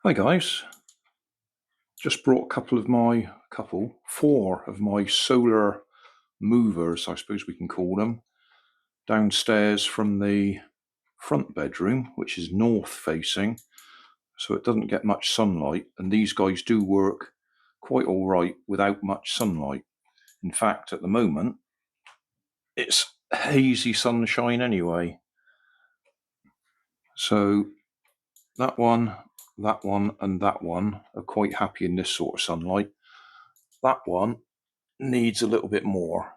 Hi guys, just brought four of my solar movers, I suppose we can call them, downstairs from the front bedroom, which is north facing, so it doesn't get much sunlight, and these guys do work quite all right without much sunlight. In fact, at the moment, it's hazy sunshine anyway. So that one, and that one are quite happy in this sort of sunlight. That one needs a little bit more,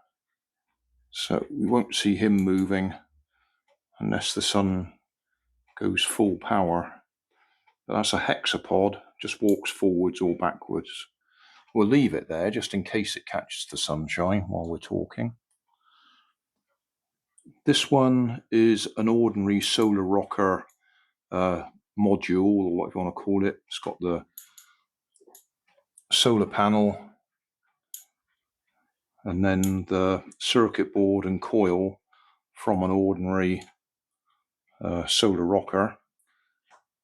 so we won't see him moving unless the sun goes full power. But that's a hexapod, just walks forwards or backwards. We'll leave it there just in case it catches the sunshine while we're talking. This one is an ordinary solar rocker module, or what you want to call it. It's got the solar panel and then the circuit board and coil from an ordinary solar rocker,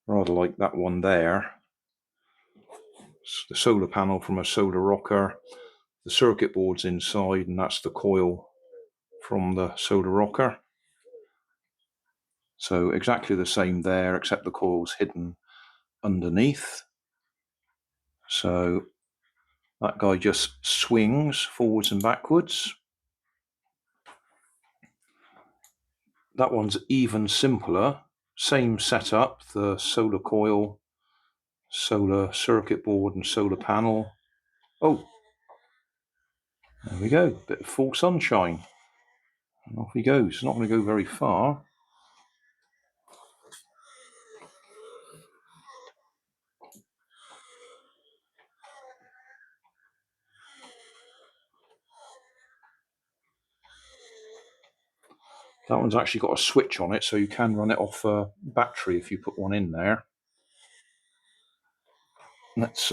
rather like that one there. It's the solar panel from a solar rocker, the circuit board's inside, and that's the coil from the solar rocker. So exactly the same there, except the coil's hidden underneath. So that guy just swings forwards and backwards. That one's even simpler, same setup, the solar coil, solar circuit board and solar panel. Oh, there we go, bit of full sunshine. And off he goes. Not going to go very far. That one's actually got a switch on it, so you can run it off a battery if you put one in there. Let's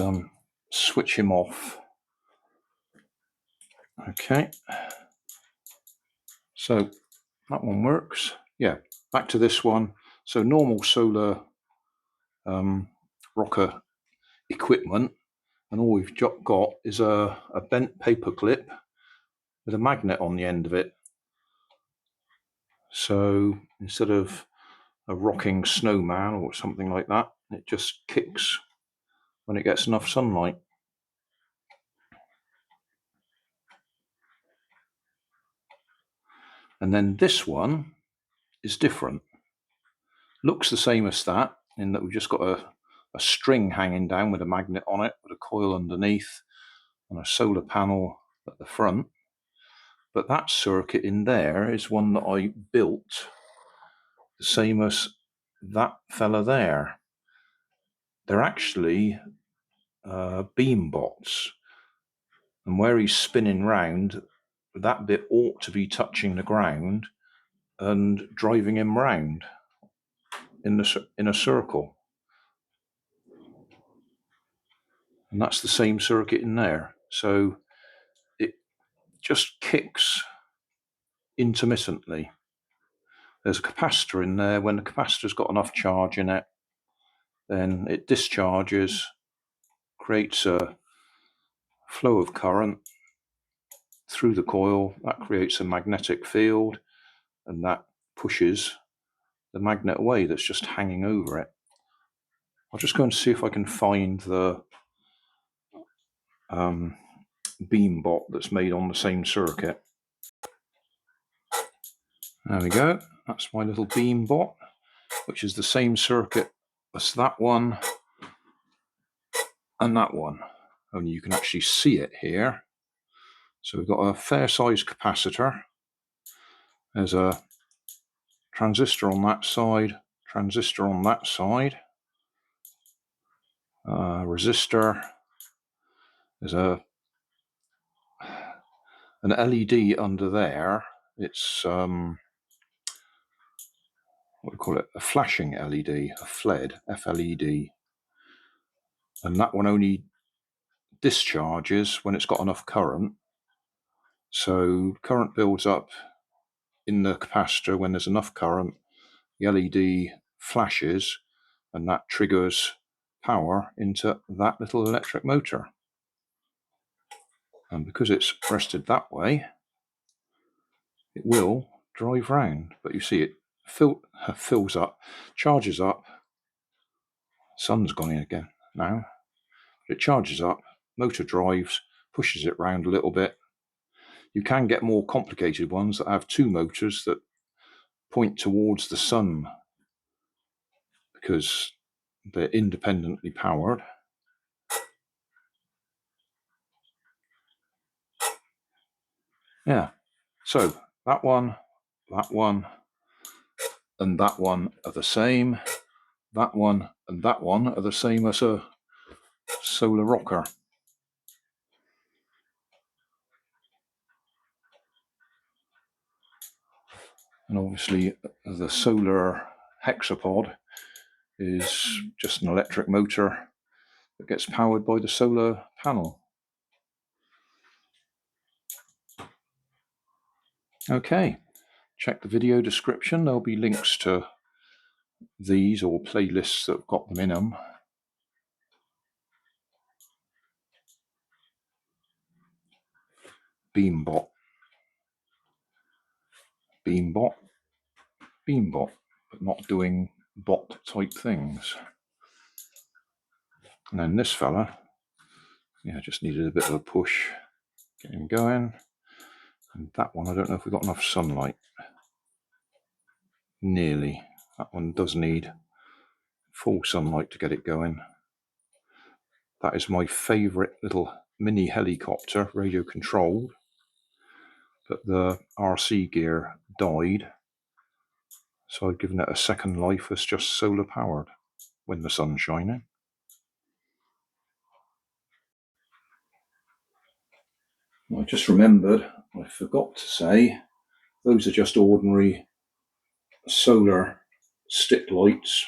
switch him off. Okay. So that one works. Yeah, back to this one. So normal solar rocker equipment, and all we've got is a bent paper clip with a magnet on the end of it. So instead of a rocking snowman or something like that, it just kicks when it gets enough sunlight. And then this one is different. Looks the same as that, in that we've just got a string hanging down with a magnet on it, with a coil underneath and a solar panel at the front. But that circuit in there is one that I built the same as that fella there. They're actually beam bots, and where he's spinning round, that bit ought to be touching the ground and driving him round in a circle. And that's the same circuit in there. So it just kicks intermittently. There's a capacitor in there. When the capacitor's got enough charge in it, then it discharges, creates a flow of current through the coil. That creates a magnetic field, and that pushes the magnet away that's just hanging over it. I'll just go and see if I can find the beam bot that's made on the same circuit. There we go. That's my little beam bot, which is the same circuit as that one and that one. Only you can actually see it here. So we've got a fair sized capacitor. There's a transistor on that side, transistor on that side, resistor. There's an LED under there. It's what do we call it? A flashing LED, a FLED, FLED. And that one only discharges when it's got enough current. So current builds up in the capacitor when there's enough current. The LED flashes, and that triggers power into that little electric motor. And because it's rested that way, it will drive round. But you see it fills up, charges up. Sun's gone in again now. It charges up, motor drives, pushes it round a little bit. You can get more complicated ones that have two motors that point towards the sun because they're independently powered. Yeah, so that one, and that one are the same. That one and that one are the same as a solar rocker. And obviously the solar hexapod is just an electric motor that gets powered by the solar panel. Okay, check the video description. There'll be links to these or playlists that have got them in them. Beambot, but not doing bot type things. And then this fella, yeah, just needed a bit of a push, get him going. And that one, I don't know if we've got enough sunlight. Nearly. That one does need full sunlight to get it going. That is my favourite little mini helicopter, radio controlled. But the RC gear died, so I've given it a second life as just solar powered when the sun's shining. I just remembered, I forgot to say, those are just ordinary solar stick lights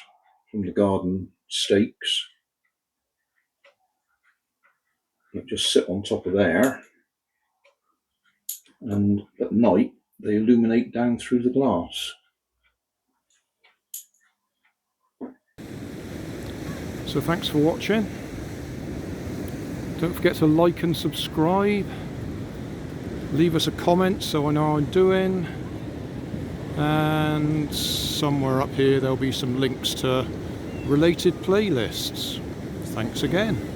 from the garden stakes that just sit on top of there, and at night they illuminate down through the glass. So thanks for watching. Don't forget to like and subscribe. Leave us a comment so I know how I'm doing. And somewhere up here there'll be some links to related playlists. Thanks again.